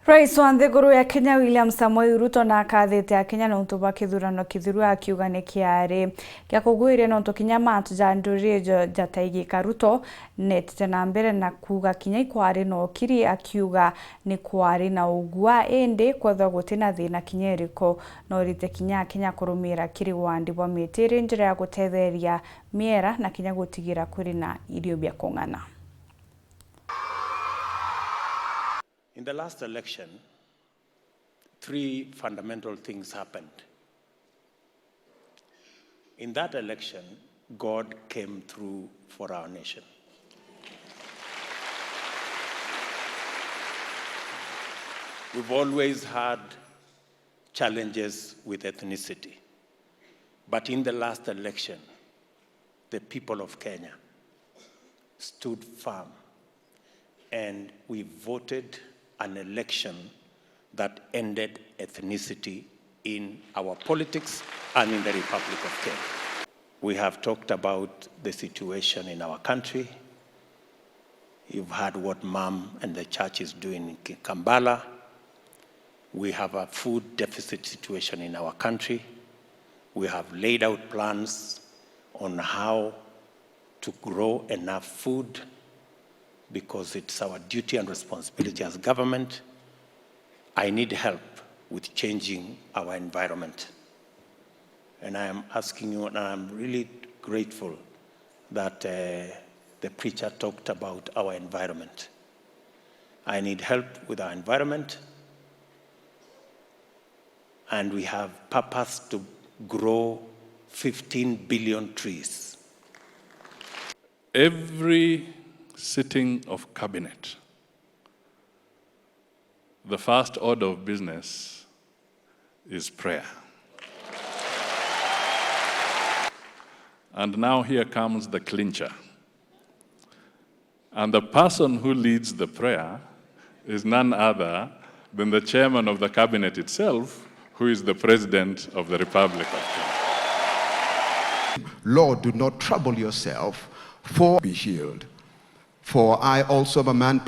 Rais wa nthiguru ya Kenya William Samoei Ruto na akathite AKENYA NONTU ba KITHURANO KITHIRU akiuga ni kiari kia kugwire nontu kinya matujanduri jataigika Ruto netete na mbere na kuga kinya ikwari no KIRI akiuga ni kwari na ugwa ende kwetha gutina thina kinya iriko no rite kinya AKENYA kurumira KIRI WAANDI bwa mitiri njira ya gutetheria miera na kinya gutigira kuri na irio bia kung'ana. In the last election, three fundamental things happened. In that election, God came through for our nation. We've always had challenges with ethnicity, but in the last election, the people of Kenya stood firm and we voted an election that ended ethnicity in our politics and in the Republic of Kenya. We have talked about the situation in our country. You've heard what Mom and the church is doing in Kampala. We have a food deficit situation in our country. We have laid out plans on how to grow enough food because it's our duty and responsibility as government. I need help with changing our environment. And I am asking you, and I'm really grateful that the preacher talked about our environment. I need help with our environment, and we have purpose to grow 15 billion trees. Every sitting of cabinet, the first order of business is prayer. And now here comes the clincher. And the person who leads the prayer is none other than the chairman of the cabinet itself, who is the president of the Republic of Kenya. Lord, do not trouble yourself, for be healed. For I also am a man